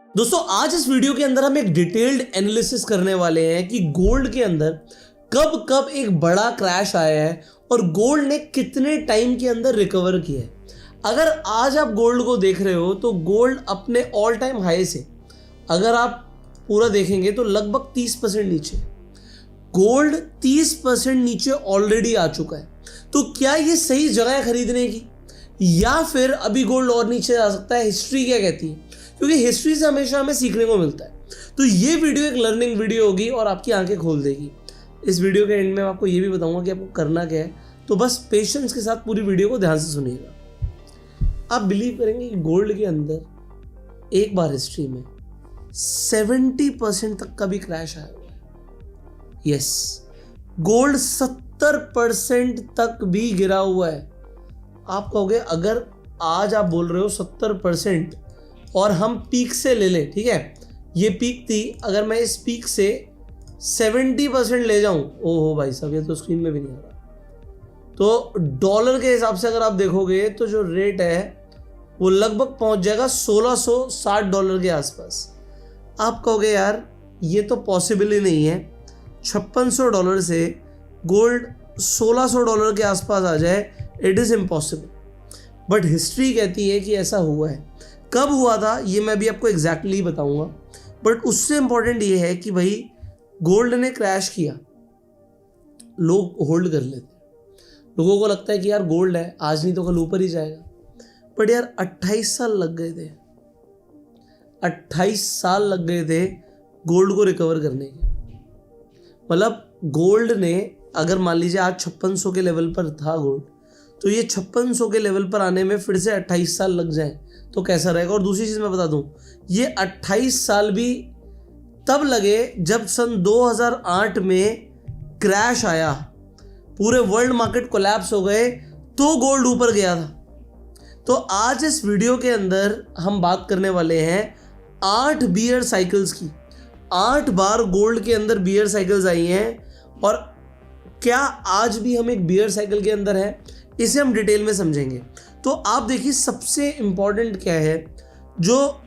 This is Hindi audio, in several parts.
दोस्तों आज इस वीडियो के अंदर हम एक डिटेल्ड एनालिसिस करने वाले हैं कि गोल्ड के अंदर कब कब एक बड़ा क्रैश आया है और गोल्ड ने कितने टाइम के अंदर रिकवर किया है। अगर आज आप गोल्ड को देख रहे हो तो गोल्ड अपने ऑल टाइम हाई से अगर आप पूरा देखेंगे तो लगभग 30% नीचे, गोल्ड 30% नीचे ऑलरेडी आ चुका है। तो क्या ये सही जगह है खरीदने की, या फिर अभी गोल्ड और नीचे आ सकता है? हिस्ट्री क्या कहती है, क्योंकि हिस्ट्री से हमेशा हमें सीखने को मिलता है। तो ये वीडियो एक लर्निंग वीडियो होगी और आपकी आंखें खोल देगी। इस वीडियो के एंड में आपको ये भी बताऊंगा कि आपको करना क्या है, तो बस पेशेंस के साथ पूरी वीडियो को ध्यान से सुनिएगा। आप बिलीव करेंगे कि गोल्ड के अंदर एक बार हिस्ट्री में 70% तक का भी क्रैश आया हुआ है। यस, गोल्ड 70% तक भी गिरा हुआ है। आप कहोगे अगर आज आप बोल रहे हो 70% और हम पीक से ले लें, ठीक है, ये पीक थी, अगर मैं इस पीक से 70% ले जाऊं, ओहो भाई साहब ये तो स्क्रीन में भी नहीं आ रहा, तो डॉलर के हिसाब से अगर आप देखोगे तो जो रेट है वो लगभग पहुंच जाएगा $1660 के आसपास। आप कहोगे यार ये तो पॉसिबल ही नहीं है, $5600 से गोल्ड $1600 के आसपास आ जाए, it is impossible. But history कहती है कि ऐसा हुआ है। कब हुआ था ये मैं भी आपको एग्जैक्टली बताऊंगा, बट उससे इंपॉर्टेंट ये है कि भाई गोल्ड ने क्रैश किया, लोग होल्ड कर लेते हैं। लोगों को लगता है कि यार गोल्ड है, आज नहीं तो कल ऊपर ही जाएगा। बट यार 28 साल लग गए थे, 28 साल लग गए थे गोल्ड को रिकवर करने के। मतलब गोल्ड ने, अगर मान लीजिए आज 5600 के लेवल पर था गोल्ड, तो ये 5600 के लेवल पर आने में फिर से 28 साल लग जाए तो कैसा रहेगा। और दूसरी चीज़ मैं बता दूं, ये 28 साल भी तब लगे जब सन 2008 में क्रैश आया, पूरे वर्ल्ड मार्केट कोलैप्स हो गए, तो गोल्ड ऊपर गया था। तो आज इस वीडियो के अंदर हम बात करने वाले हैं 8 बियर साइकिल्स की। 8 बार गोल्ड के अंदर बियर साइकिल्स आई हैं और क्या आज भी हम एक बियर साइकिल के अंदर है, इसे हम डिटेल में समझेंगे। तो आप देखिए सबसे इम्पॉर्टेंट क्या है, जो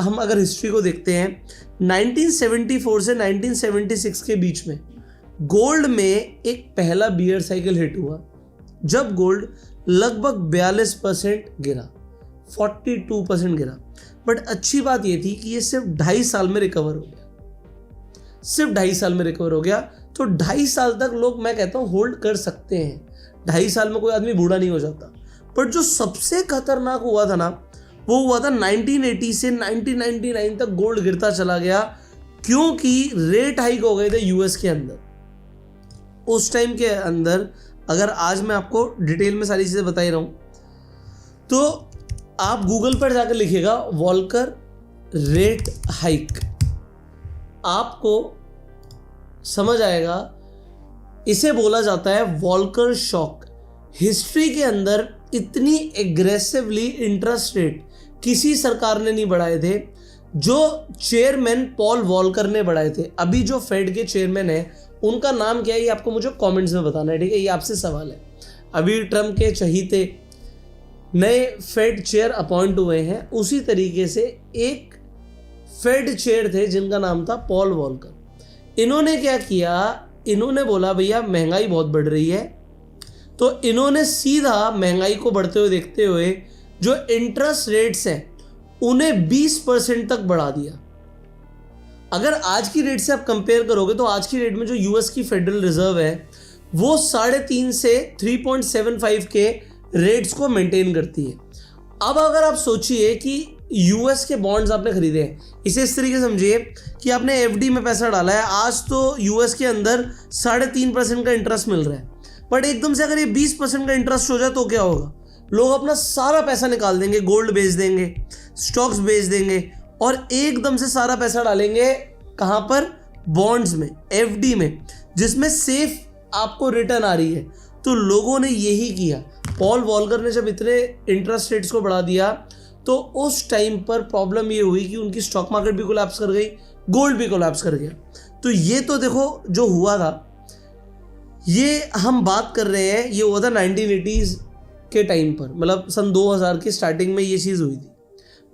हम अगर हिस्ट्री को देखते हैं 1974 से 1976 के बीच में गोल्ड में एक पहला बियर साइकिल हिट हुआ जब गोल्ड लगभग 42% गिरा, 42% गिरा। बट अच्छी बात ये थी कि ये सिर्फ 2.5 साल में रिकवर हो गया, सिर्फ 2.5 साल में रिकवर हो गया। तो 2.5 साल तक लोग, मैं कहता हूँ, होल्ड कर सकते हैं। 2.5 साल में कोई आदमी बूढ़ा नहीं हो जाता। बट जो सबसे खतरनाक हुआ था ना, वो हुआ था 1980 से 1999 तक गोल्ड गिरता चला गया, क्योंकि रेट हाइक हो गए थे यूएस के अंदर। उस टाइम के अंदर, अगर आज मैं आपको डिटेल में सारी चीज़ें बता ही रहा हूँ, तो आप गूगल पर जाकर लिखिएगा वॉल्कर रेट हाइक, आपको समझ आएगा। इसे बोला जाता है वॉल्कर शॉक। हिस्ट्री के अंदर इतनी एग्रेसिवली इंटरेस्ट रेट किसी सरकार ने नहीं बढ़ाए थे, जो चेयरमैन पॉल वॉल्कर ने बढ़ाए थे। अभी जो फेड के चेयरमैन है उनका नाम क्या है, ये आपको मुझे कमेंट्स में बताना है, ठीक है, ये आपसे सवाल है। अभी ट्रम्प के चहीते नए फेड चेयर अपॉइंट हुए हैं, उसी तरीके से एक फेड चेयर थे जिनका नाम था पॉल वॉल्कर। इन्होंने क्या किया, इन्होंने बोला भैया महंगाई बहुत बढ़ रही है, तो इन्होंने सीधा महंगाई को बढ़ते हुए देखते हुए जो इंटरेस्ट रेट्स हैं उन्हें 20% तक बढ़ा दिया। अगर आज की रेट से आप कंपेयर करोगे तो आज की रेट में जो यूएस की फेडरल रिजर्व है वो 3.5 से 3.75 के रेट्स को मेंटेन करती है। अब अगर आप सोचिए कि यूएस के बॉन्ड्स आपने खरीदे हैं, इसे इस तरीके से समझिए कि आपने एफडी में पैसा डाला है, आज तो यूएस के अंदर 3.5% का इंटरेस्ट मिल रहा है, बट एकदम से अगर ये 20% का इंटरेस्ट हो जाए तो क्या होगा? लोग अपना सारा पैसा निकाल देंगे, गोल्ड बेच देंगे, स्टॉक्स बेच देंगे और एकदम से सारा पैसा डालेंगे कहाँ पर? बॉन्ड्स में, एफडी में, जिसमें सेफ आपको रिटर्न आ रही है। तो लोगों ने यही किया। पॉल वॉल्कर ने जब इतने इंटरेस्ट रेट्स को बढ़ा दिया तो उस टाइम पर प्रॉब्लम ये हुई कि उनकी स्टॉक मार्केट भी कोलैप्स कर गई, गोल्ड भी कोलैप्स कर गया। तो ये तो देखो जो हुआ था, ये हम बात कर रहे हैं, ये हुआ था 1980s के टाइम पर, मतलब सन 2000 की स्टार्टिंग में ये चीज़ हुई थी।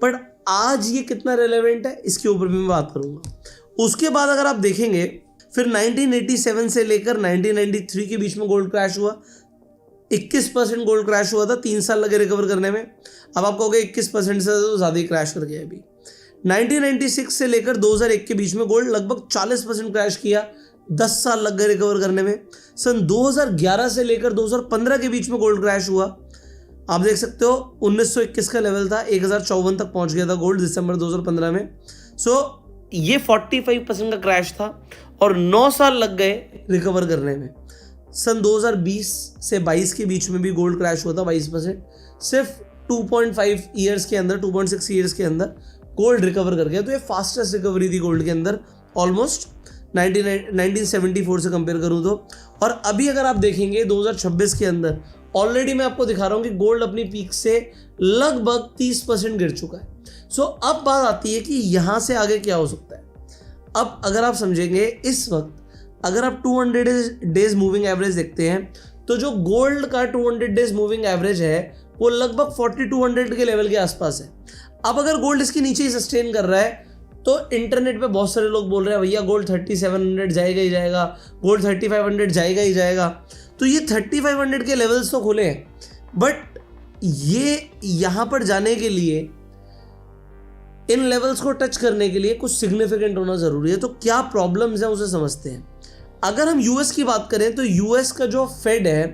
बट आज ये कितना रेलेवेंट है इसके ऊपर भी मैं बात करूंगा। उसके बाद अगर आप देखेंगे फिर 1987 से लेकर 1993 के बीच में गोल्ड क्रैश हुआ। 21% गोल्ड क्रैश हुआ था, 3 साल लगे रिकवर करने में। अब आप कहोगे 21% से तो ज़्यादा ही क्रैश कर गया। अभी 1996 से लेकर 2001 के बीच में गोल्ड लगभग 40% क्रैश किया, 10 साल लग गए रिकवर करने में। सन 2011 से लेकर 2015 के बीच में गोल्ड क्रैश हुआ। आप देख सकते हो 1921 का लेवल था, 1054 तक पहुंच गया था गोल्ड दिसंबर 2015 में। ये 45% का क्रैश था और 9 साल लग गए रिकवर करने में। सन 2020 से 22 के बीच में भी गोल्ड क्रैश हुआ था 22%। सिर्फ 2.5 ईयर्स के अंदर, 2.6 ईयर्स के अंदर गोल्ड रिकवर कर गया। तो ये फास्टेस्ट रिकवरी थी गोल्ड के अंदर ऑलमोस्ट 1974 से कंपेयर करूं तो। और अभी अगर आप देखेंगे 2026 के अंदर ऑलरेडी मैं आपको दिखा रहा हूं कि गोल्ड अपनी पीक से लगभग 30% गिर चुका है। अब बात आती है कि यहां से आगे क्या हो सकता है। अब अगर आप समझेंगे इस वक्त अगर आप 200 डेज मूविंग एवरेज देखते हैं तो जो गोल्ड का 200 डेज मूविंग एवरेज है वो लगभग 4200 के लेवल के आसपास है। अब अगर गोल्ड इसके नीचे ही सस्टेन कर रहा है तो इंटरनेट पे बहुत सारे लोग बोल रहे हैं भैया गोल्ड 3700 जाएगा ही जाएगा, गोल्ड 3500 जाएगा ही जाएगा। तो ये 3500 के लेवल्स तो खुले हैं, बट ये यहाँ पर जाने के लिए, इन लेवल्स को टच करने के लिए कुछ सिग्निफिकेंट होना जरूरी है। तो क्या प्रॉब्लम्स हैं उसे समझते हैं। अगर हम यूएस की बात करें तो यूएस का जो फेड है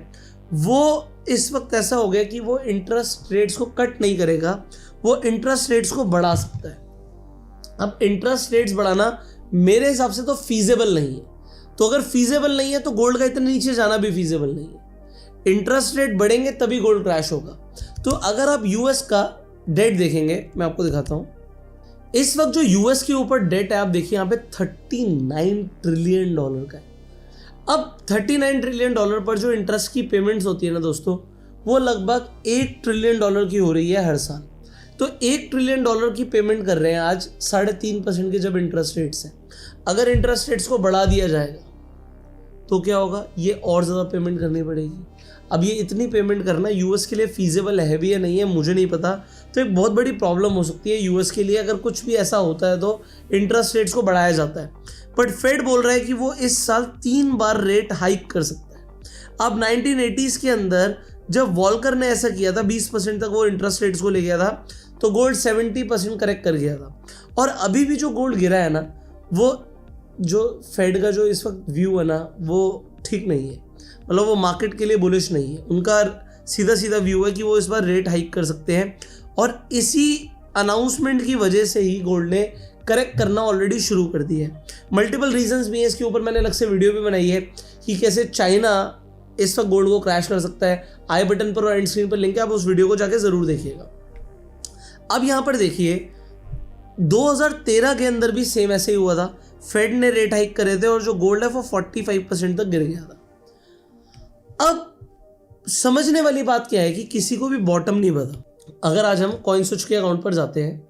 वो इस वक्त ऐसा हो गया कि वो इंटरेस्ट रेट्स को कट नहीं करेगा, वो इंटरेस्ट रेट्स को बढ़ा सकता है। अब इंटरेस्ट रेट्स बढ़ाना मेरे हिसाब से तो फीजेबल नहीं है। तो अगर फीजेबल नहीं है तो गोल्ड का इतने नीचे जाना भी फीजेबल नहीं है। इंटरेस्ट रेट बढ़ेंगे तभी गोल्ड क्रैश होगा। तो अगर आप यूएस का डेट देखेंगे, मैं आपको दिखाता हूं। इस वक्त जो यूएस के ऊपर डेट है आप देखिए यहाँ पे $39 ट्रिलियन का है। अब $39 ट्रिलियन पर जो इंटरेस्ट की पेमेंट्स होती है ना दोस्तों, वो लगभग $8 ट्रिलियन की हो रही है हर साल। तो $8 ट्रिलियन की पेमेंट कर रहे हैं आज 3.5% के जब इंटरेस्ट रेट्स हैं। अगर इंटरेस्ट रेट्स को बढ़ा दिया जाएगा तो क्या होगा, ये और ज़्यादा पेमेंट करनी पड़ेगी। अब ये इतनी पेमेंट करना यूएस के लिए फीजेबल है भी या नहीं है मुझे नहीं पता। तो एक बहुत बड़ी प्रॉब्लम हो सकती है यूएस के लिए अगर कुछ भी ऐसा होता है तो इंटरेस्ट रेट्स को बढ़ाया जाता है। बट फेड बोल रहा है कि वो इस साल 3 बार रेट हाइक कर सकता है। अब 1980s के अंदर जब वॉल्कर ने ऐसा किया था, 20% तक वो इंटरेस्ट रेट्स को ले गया था, तो गोल्ड 70% करेक्ट कर गया था। और अभी भी जो गोल्ड गिरा है ना, वो जो फेड का जो इस वक्त व्यू है ना वो ठीक नहीं है। मतलब वो मार्केट के लिए बुलिश नहीं है। उनका सीधा सीधा व्यू है कि वो इस बार रेट हाइक कर सकते हैं और इसी अनाउंसमेंट की वजह से ही गोल्ड ने करेक्ट करना ऑलरेडी शुरू कर दिया है। मल्टीपल रीजंस भी हैं, इसके ऊपर मैंने अलग से वीडियो भी बनाई है कि कैसे चाइना इस वक्त गोल्ड को क्रैश कर सकता है। आई बटन पर और एंड स्क्रीन पर लिंक है, आप उस वीडियो को जाके ज़रूर देखिएगा। अब यहाँ पर देखिए 2013 के अंदर भी सेम ऐसे ही हुआ था। फेड ने रेट हाइक करे थे और जो गोल्ड है वो 45% तक गिर गया था। अब समझने वाली बात क्या है कि किसी को भी बॉटम नहीं पता। अगर आज हम कॉइन स्विच के अकाउंट पर जाते हैं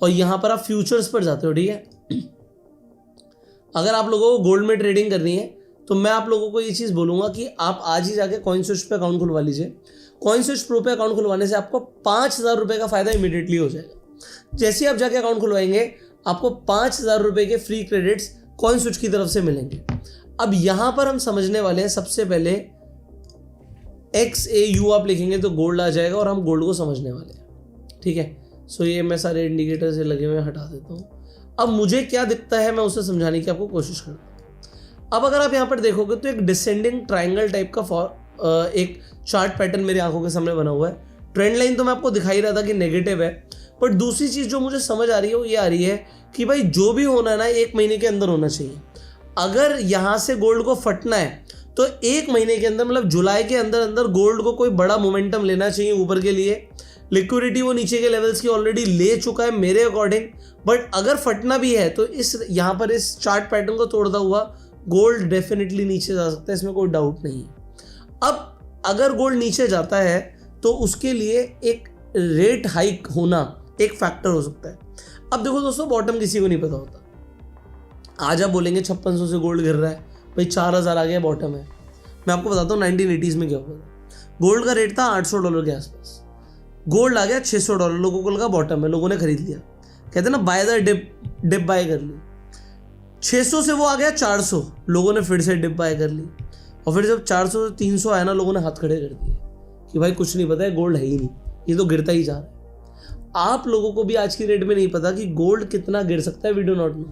और यहाँ पर आप फ्यूचर्स पर जाते हो, ठीक है, अगर आप लोगों को गोल्ड में ट्रेडिंग करनी है तो मैं आप लोगों को ये चीज़ बोलूँगा कि आप आज ही जाके कॉइन स्विच पे अकाउंट खुलवा लीजिए। कॉइन स्विच प्रो पे अकाउंट खुलवाने से आपको 5000 रुपये का फ़ायदा इमीडिएटली हो जाएगा। जैसे ही आप जाके अकाउंट खुलवाएंगे आपको 5000 रुपये के फ्री क्रेडिट्स कॉइन स्विच की तरफ से मिलेंगे। अब यहाँ पर हम समझने वाले हैं, सबसे पहले XAU आप लिखेंगे तो गोल्ड आ जाएगा और हम गोल्ड को समझने वाले हैं, ठीक है। सो ये मैं सारे इंडिकेटर से लगे हुए हटा देता हूँ। अब मुझे क्या दिखता है मैं उसे समझाने की आपको कोशिश करता हूँ। अब अगर आप यहाँ पर देखोगे तो एक डिसेंडिंग ट्राइंगल टाइप का एक चार्ट पैटर्न मेरी आंखों के सामने बना हुआ है। ट्रेंड लाइन तो मैं आपको दिखाई रहा था कि नेगेटिव है, बट दूसरी चीज़ जो मुझे समझ आ रही है वो ये आ रही है कि भाई जो भी होना है ना 1 महीने के अंदर होना चाहिए। अगर यहाँ से गोल्ड को फटना है तो 1 महीने के अंदर, मतलब जुलाई के अंदर अंदर गोल्ड को कोई बड़ा मोमेंटम लेना चाहिए ऊपर के लिए। लिक्विडिटी वो नीचे के लेवल्स की ऑलरेडी ले चुका है मेरे अकॉर्डिंग, बट अगर फटना भी है तो इस यहाँ पर इस चार्ट पैटर्न को तोड़ता हुआ गोल्ड डेफिनेटली नीचे जा सकता है, इसमें कोई डाउट नहीं है। अब अगर गोल्ड नीचे जाता है तो उसके लिए एक रेट हाइक होना एक फैक्टर हो सकता है। अब देखो दोस्तों, बॉटम किसी को नहीं पता होता। आज आप बोलेंगे 5600 से गोल्ड गिर रहा है, भाई 4000 आ गया बॉटम है। मैं आपको बताता हूँ 1980s में क्या हुआ था। गोल्ड का रेट था $800 के आसपास, गोल्ड आ गया $600, लोगों को लगा बॉटम है, लोगों ने खरीद लिया। कहते हैं ना बाय द डिप बाय कर ली। 600 से वो आ गया 400, लोगों ने फिर से डिप बाय कर ली। और फिर जब 400 से 300 आया ना, लोगों ने हाथ खड़े कर दिए कि भाई कुछ नहीं पता है, गोल्ड है ही नहीं, ये तो गिरता ही जा रहा है। आप लोगों को भी आज की डेट में नहीं पता कि गोल्ड कितना गिर सकता है, we do not know,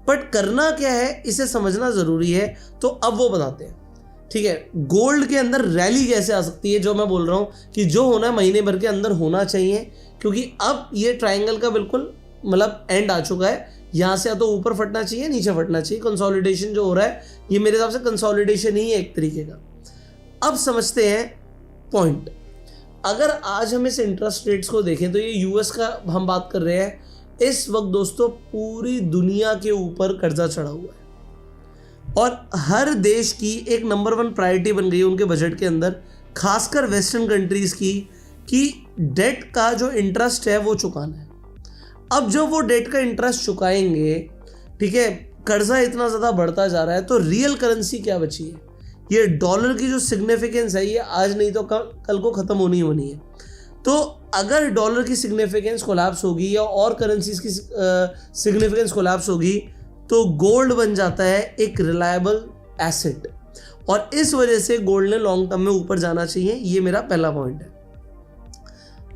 but करना क्या है इसे समझना जरूरी है। तो अब वो बताते हैं, ठीक है, गोल्ड के अंदर रैली कैसे आ सकती है, जो मैं बोल रहा हूँ कि जो होना है महीने भर के अंदर होना चाहिए, क्योंकि अब ये ट्रायंगल का बिल्कुल मतलब एंड आ चुका है। यहाँ से या तो ऊपर फटना चाहिए, नीचे फटना चाहिए। कंसोलिडेशन जो हो रहा है ये मेरे हिसाब से कंसोलिडेशन ही है एक तरीके का। अब समझते हैं पॉइंट। अगर आज हम इस इंटरेस्ट रेट्स को देखें तो ये यूएस का हम बात कर रहे हैं, इस वक्त दोस्तों पूरी दुनिया के ऊपर कर्जा चढ़ा हुआ है और हर देश की एक नंबर 1 प्रायोरिटी बन गई है उनके बजट के अंदर, खासकर वेस्टर्न कंट्रीज की, कि डेट का जो इंटरेस्ट है वो चुकाना है। अब जब वो डेट का इंटरेस्ट चुकाएंगे, ठीक है, कर्जा इतना ज़्यादा बढ़ता जा रहा है, तो रियल करेंसी क्या बची है? ये डॉलर की जो सिग्निफिकेंस है ये आज नहीं तो कल को ख़त्म होनी होनी है। तो अगर डॉलर की सिग्निफिकेंस कोलैप्स होगी या और करेंसीज की सिग्निफिकेंस कोलैप्स होगी, तो गोल्ड बन जाता है एक रिलायबल एसेट, और इस वजह से गोल्ड ने लॉन्ग टर्म में ऊपर जाना चाहिए। ये मेरा पहला पॉइंट है।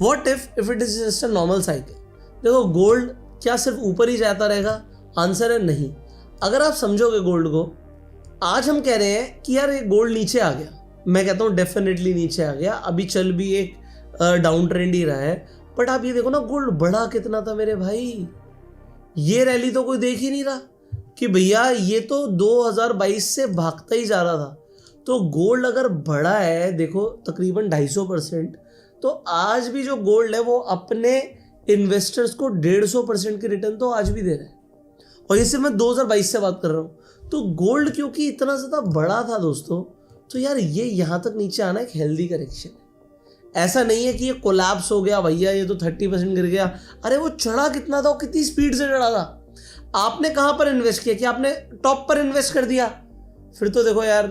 What if it is just a normal cycle? देखो, गोल्ड क्या सिर्फ ऊपर ही जाता रहेगा? आंसर है नहीं। अगर आप समझोगे गोल्ड को, आज हम कह रहे हैं कि यार ये गोल्ड नीचे आ गया, मैं कहता हूँ डेफिनेटली नीचे आ गया, अभी चल भी एक डाउन ट्रेंड ही रहा है, बट आप ये देखो ना गोल्ड बढ़ा कितना था मेरे भाई। ये रैली तो कोई देख ही नहीं रहा कि भैया ये तो 2022 से भागता ही जा रहा था। तो गोल्ड अगर बढ़ा है देखो तकरीबन 250%, तो आज भी जो गोल्ड है वो अपने इन्वेस्टर्स को 150% की रिटर्न तो आज भी दे रहा है, और ये सिर्फ मैं 2022 से बात कर रहा हूँ। तो गोल्ड क्योंकि इतना ज़्यादा बड़ा था दोस्तों, तो यार ये यहाँ तक नीचे आना एक हेल्दी करेक्शन है। ऐसा नहीं है कि ये कोलैप्स हो गया भैया, ये तो 30% गिर गया। अरे वो चढ़ा कितना था, वो कितनी स्पीड से चढ़ा था। आपने कहाँ पर इन्वेस्ट किया? कि आपने टॉप पर इन्वेस्ट कर दिया? फिर तो देखो यार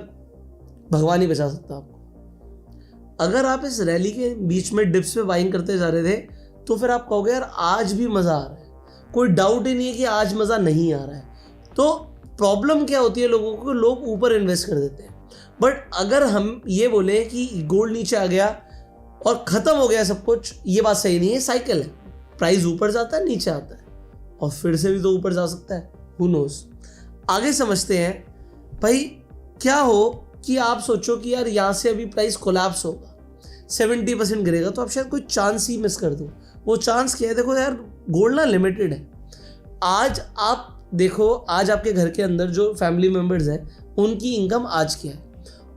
भगवान ही बचा सकता आपको। अगर आप इस रैली के बीच में डिप्स में बाइंग करते जा रहे थे, तो फिर आप कहोगे यार आज भी मज़ा आ रहा है, कोई डाउट ही नहीं है कि आज मज़ा नहीं आ रहा है। तो प्रॉब्लम क्या होती है लोगों को, लोग ऊपर इन्वेस्ट कर देते हैं। बट अगर हम ये बोले कि गोल्ड नीचे आ गया और ख़त्म हो गया सब कुछ, ये बात सही नहीं है। साइकिल है, प्राइस ऊपर जाता है नीचे आता है और फिर से भी तो ऊपर जा सकता है, हु नोस। आगे समझते हैं भाई, क्या हो कि आप सोचो कि यार यहाँ से अभी प्राइस कोलैप्स होगा, 70% गिरेगा, तो आप शायद कोई चांस ही मिस कर दो। वो चांस क्या है? देखो यार गोल्ड ना लिमिटेड है। आज आप देखो, आज आपके घर के अंदर जो फैमिली मेम्बर्स हैं उनकी इनकम आज क्या है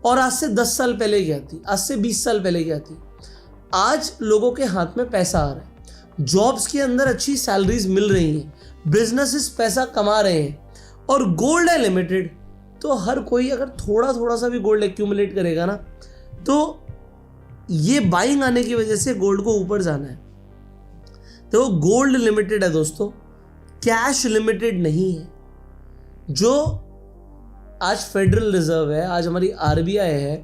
और आज से 10 साल पहले क्या थी, आज से 20 साल पहले क्या थी। आज लोगों के हाथ में पैसा आ रहा है, जॉब्स के अंदर अच्छी सैलरीज मिल रही हैं, बिजनेसेस पैसा कमा रहे हैं, और गोल्ड है लिमिटेड। तो हर कोई अगर थोड़ा थोड़ा सा भी गोल्ड एक्यूमुलेट करेगा ना, तो ये बाइंग आने की वजह से गोल्ड को ऊपर जाना है। तो गोल्ड लिमिटेड है दोस्तों, कैश लिमिटेड नहीं है। जो आज फेडरल रिजर्व है, आज हमारी आरबीआई है,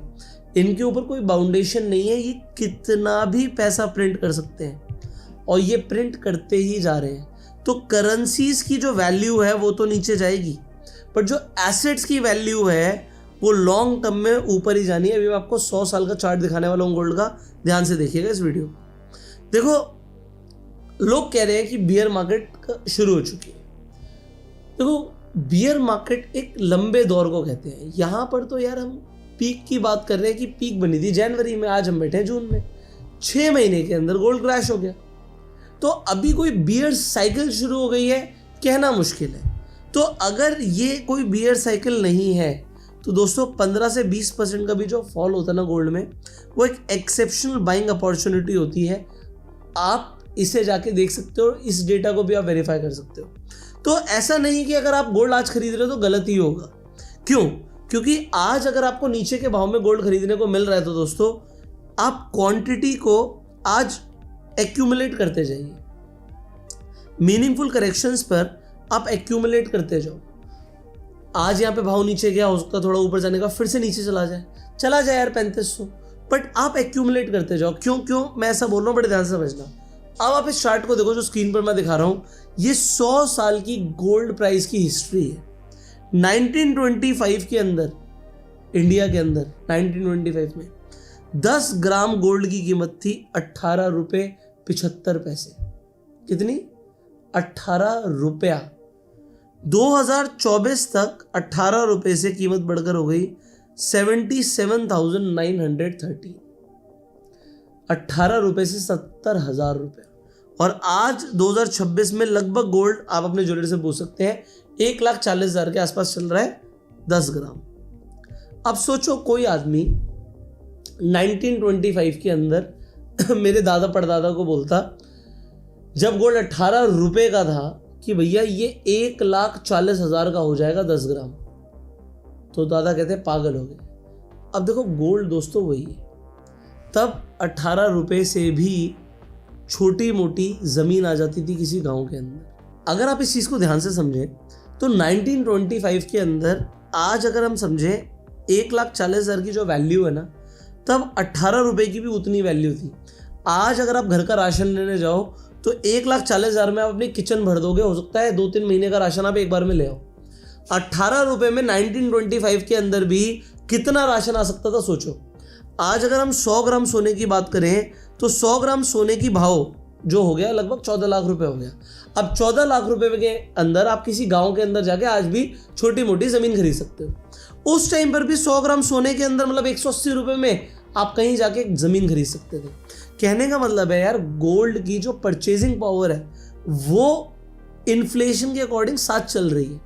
इनके ऊपर कोई बाउंडेशन नहीं है। ये कितना भी पैसा प्रिंट कर सकते हैं और ये प्रिंट करते ही जा रहे हैं। तो करेंसीज की जो वैल्यू है वो तो नीचे जाएगी, पर जो एसेट्स की वैल्यू है वो लॉन्ग टर्म में ऊपर ही जानी है। अभी मैं आपको 100 साल का चार्ट दिखाने वाला हूँ गोल्ड का, ध्यान से देखिएगा इस वीडियो। देखो, लोग कह रहे हैं कि बियर मार्केट शुरू हो चुकी है। देखो, बियर मार्केट एक लंबे दौर को कहते हैं। यहाँ पर तो यार हम पीक की बात कर रहे हैं कि पीक बनी थी जनवरी में, आज हम बैठे हैं जून में, 6 महीने के अंदर गोल्ड क्रैश हो गया। तो अभी कोई बियर साइकिल शुरू हो गई है कहना मुश्किल है। तो अगर ये कोई बियर साइकिल नहीं है, तो दोस्तों 15 से 20% का भी जो फॉल होता है ना गोल्ड में, वो एक एक्सेप्शनल बाइंग अपॉर्चुनिटी होती है। आप इसे जाके देख सकते हो, इस डेटा को भी आप वेरीफाई कर सकते हो। तो ऐसा नहीं कि अगर आप गोल्ड आज खरीद रहे हो तो गलत ही होगा। क्यों? क्योंकि आज अगर आपको नीचे के भाव में गोल्ड खरीदने को मिल रहा है, तो दोस्तों आप क्वांटिटी को आज एक्यूमुलेट करते जाइए। मीनिंगफुल करेक्शंस पर आप एक्यूमुलेट करते जाओ। आज यहाँ पे भाव नीचे गया, हो सकता है थोड़ा ऊपर जाने का, फिर से नीचे चला जाए यार 3500, बट आप एक्यूमुलेट करते जाओ। क्यों मैं ऐसा बोल रहा हूँ, बड़े ध्यान से समझना। अब आप इस चार्ट को देखो जो स्क्रीन पर मैं दिखा रहा हूं, ये 100 साल की गोल्ड प्राइस की हिस्ट्री है। 1925 के अंदर, इंडिया के अंदर 1925 में 10 ग्राम गोल्ड की कीमत थी 18 रुपये 75 पैसे। कितनी? 18 रुपया। 2024 तक 18 रुपये से कीमत बढ़कर हो गई 77,930। 18 रुपये से 70,000 रुपये। और आज 2026 में लगभग गोल्ड आप अपने ज्वेलरी से पूछ सकते हैं 1,40,000 के आसपास चल रहा है 10 ग्राम। अब सोचो कोई आदमी 1925 के अंदर मेरे दादा परदादा को बोलता जब गोल्ड 18 रुपये का था कि भैया ये 1,40,000 का हो जाएगा 10 ग्राम, तो दादा कहते पागल हो गए। अब देखो गोल्ड दोस्तों वही है, तब 18 रुपये से भी छोटी मोटी ज़मीन आ जाती थी किसी गांव के अंदर। अगर आप इस चीज़ को ध्यान से समझें तो 1925 के अंदर आज अगर हम समझें 1,40,000 की जो वैल्यू है ना, तब 18 रुपये की भी उतनी वैल्यू थी। आज अगर आप घर का राशन लेने जाओ तो 1,40,000 में आप अपनी किचन भर दोगे, हो सकता है 2-3 महीने का राशन आप एक बार में ले आओ। 18 रुपये में 1925 के अंदर भी कितना राशन आ सकता था सोचो। आज अगर हम 100 ग्राम सोने की बात करें तो 100 ग्राम सोने की भाव जो हो गया लगभग 14 लाख रुपए हो गया। अब 14 लाख रुपए के अंदर आप किसी गांव के अंदर जाके आज भी छोटी मोटी ज़मीन खरीद सकते हो। उस टाइम पर भी 100 ग्राम सोने के अंदर मतलब 180 रुपये में आप कहीं जाके ज़मीन खरीद सकते थे। कहने का मतलब है यार गोल्ड की जो परचेजिंग पावर है वो इन्फ्लेशन के अकॉर्डिंग साथ चल रही है।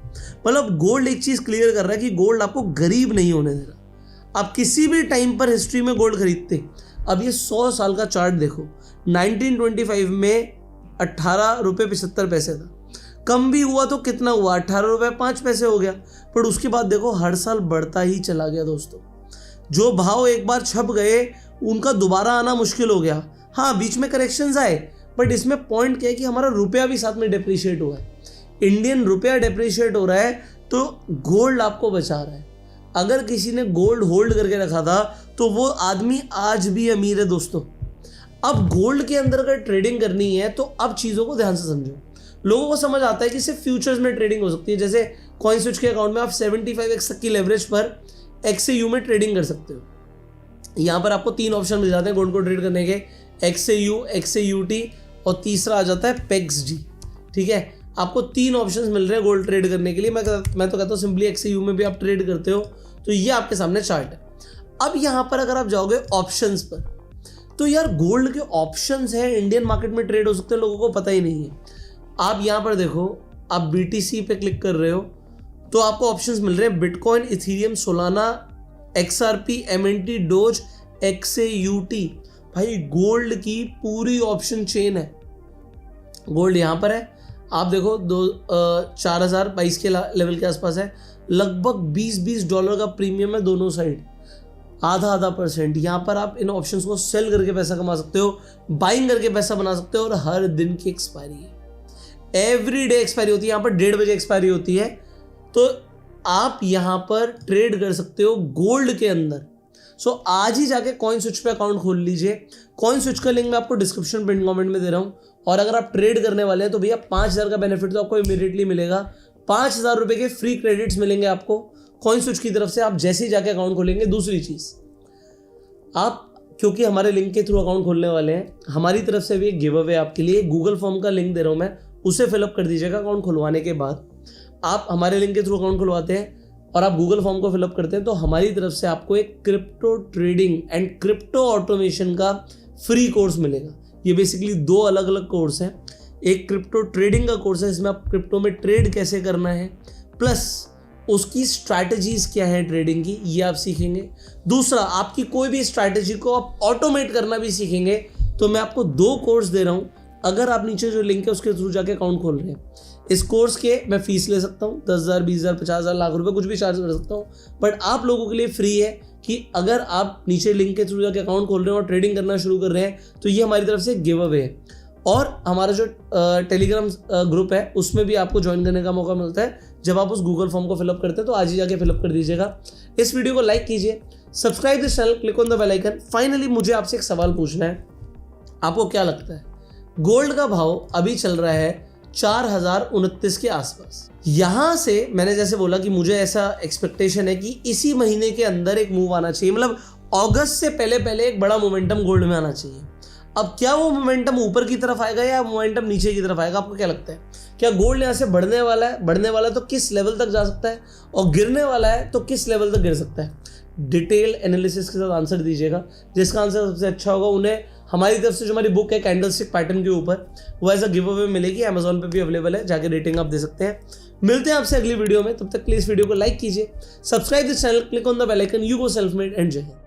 मतलब गोल्ड एक चीज़ क्लियर कर रहा है कि गोल्ड आपको गरीब नहीं होने दे रहा। आप किसी भी टाइम पर हिस्ट्री में गोल्ड खरीदते, अब ये 100 साल का चार्ट देखो, 1925 में 18 रुपये 75 पैसे था, कम भी हुआ तो कितना हुआ 18 रुपये 5 पैसे हो गया, पर उसके बाद देखो हर साल बढ़ता ही चला गया दोस्तों। जो भाव एक बार छप गए उनका दोबारा आना मुश्किल हो गया। हाँ बीच में करेक्शंस आए, बट इसमें पॉइंट क्या है कि हमारा रुपया भी साथ में डिप्रिशिएट हुआ है। इंडियन रुपया डिप्रिशिएट हो रहा है तो गोल्ड आपको बचा रहा है। अगर किसी ने गोल्ड होल्ड करके रखा था तो वो आदमी आज भी अमीर है दोस्तों। अब गोल्ड के अंदर अगर ट्रेडिंग करनी है तो अब चीज़ों को ध्यान से समझो। लोगों को समझ आता है कि सिर्फ फ्यूचर्स में ट्रेडिंग हो सकती है, जैसे कॉइन स्विच के अकाउंट में आप 75x तक की लेवरेज पर XAU में ट्रेडिंग कर सकते हो। यहाँ पर आपको 3 ऑप्शन मिल जाते हैं गोल्ड को ट्रेड करने के, XAU, XAUT और तीसरा आ जाता है PEXG। ठीक है, आपको 3 ऑप्शंस मिल रहे हैं गोल्ड ट्रेड करने के लिए। मैं तो कहता हूँ सिंपली XAU में भी आप ट्रेड करते हो। तो ये आपके सामने चार्ट है। अब यहाँ पर अगर आप जाओगे ऑप्शंस पर तो यार गोल्ड के ऑप्शंस हैं, इंडियन मार्केट में ट्रेड हो सकते हैं, लोगों को पता ही नहीं है। आप यहाँ पर देखो, आप BTC पे क्लिक कर रहे हो तो आपको ऑप्शंस मिल रहे हैं bitcoin, Ethereum, Solana, XRP, MNT, dose, XAUT। भाई गोल्ड की पूरी ऑप्शन चेन है। गोल्ड यहाँ पर है, आप देखो 4,022 के लेवल के आसपास है, लगभग $20 का प्रीमियम है दोनों साइड, आधा %। यहाँ पर आप इन ऑप्शंस को सेल करके पैसा कमा सकते हो, बाइंग करके पैसा बना सकते हो। और हर दिन की एक्सपायरी है, एवरी डे एक्सपायरी होती है। यहाँ पर 1:30 बजे एक्सपायरी होती है, तो आप यहाँ पर ट्रेड कर सकते हो गोल्ड के अंदर। सो आज ही जाके कॉइन स्विच पे अकाउंट खोल लीजिए। कॉइन स्विच का लिंक मैं आपको डिस्क्रिप्शन पिन कमेंट में दे रहा हूँ। और अगर आप ट्रेड करने वाले हैं तो भैया 5,000 का बेनिफिट तो आपको इमीडिएटली मिलेगा। 5,000 रुपये के फ्री क्रेडिट्स मिलेंगे आपको कॉइन स्विच की तरफ से, आप जैसे ही जाके अकाउंट खोलेंगे। दूसरी चीज़, आप क्योंकि हमारे लिंक के थ्रू अकाउंट खोलने वाले हैं, हमारी तरफ से भी एक गिव अवे आपके लिए गूगल फॉर्म का लिंक दे रहा हूँ मैं, उसे फिलअप कर दीजिएगा। अकाउंट खुलवाने के बाद आप हमारे लिंक के थ्रू अकाउंट खुलवाते हैं और आप गूगल फॉर्म को फिलअप करते हैं तो हमारी तरफ से आपको एक crypto trading and crypto automation का फ्री कोर्स मिलेगा। ये बेसिकली 2 अलग अलग कोर्स हैं। एक क्रिप्टो ट्रेडिंग का कोर्स है, इसमें आप क्रिप्टो में ट्रेड कैसे करना है, प्लस उसकी स्ट्रैटेजीज क्या है ट्रेडिंग की, ये आप सीखेंगे। दूसरा, आपकी कोई भी स्ट्रैटेजी को आप ऑटोमेट करना भी सीखेंगे। तो मैं आपको 2 कोर्स दे रहा हूँ। अगर आप नीचे जो लिंक है उसके थ्रू जाके अकाउंट खोल रहे हैं, इस कोर्स के मैं फीस ले सकता हूँ 10,000, 20,000, 50,000, लाख रुपए, कुछ भी चार्ज कर सकता हूँ। बट आप लोगों के लिए फ्री है कि अगर आप नीचे लिंक के थ्रू जाके अकाउंट खोल रहे हैं और ट्रेडिंग करना शुरू कर रहे हैं तो ये हमारी तरफ से गिव अवे है। और हमारा जो टेलीग्राम ग्रुप है उसमें भी आपको ज्वाइन करने का मौका मिलता है जब आप उस गूगल फॉर्म को फिलअप करते हैं। तो आज ही जाके फिलअप कर दीजिएगा। इस वीडियो को लाइक कीजिए, subscribe this channel, click on the bell icon. Finally मुझे आपसे एक सवाल पूछना है, आपको क्या लगता है गोल्ड का भाव अभी चल रहा है 4029 के आसपास। यहां से मैंने जैसे बोला कि मुझे ऐसा एक्सपेक्टेशन है कि इसी महीने के अंदर एक मूव आना चाहिए, मतलब अगस्त से पहले पहले एक बड़ा मोमेंटम गोल्ड में आना चाहिए। अब क्या वो मोमेंटम ऊपर की तरफ आएगा या मोमेंटम नीचे की तरफ आएगा, आपको क्या लगता है? क्या गोल्ड यहाँ से बढ़ने वाला है? बढ़ने वाला है तो किस लेवल तक जा सकता है, और गिरने वाला है तो किस लेवल तक गिर सकता है? डिटेल एनालिसिस के साथ आंसर दीजिएगा। जिसका आंसर सबसे अच्छा होगा उन्हें हमारी तरफ से जो हमारी बुक है कैंडलस्टिक पैटर्न के ऊपर, वो एज अ गिव अवे मिलेगी। अमेजोन पे भी अवेलेबल है, जाके रेटिंग आप दे सकते हैं। मिलते हैं आपसे अगली वीडियो में, तब तक प्लीज वीडियो को लाइक कीजिए, subscribe this channel, click on the bell icon. You go self made and जय हिंद।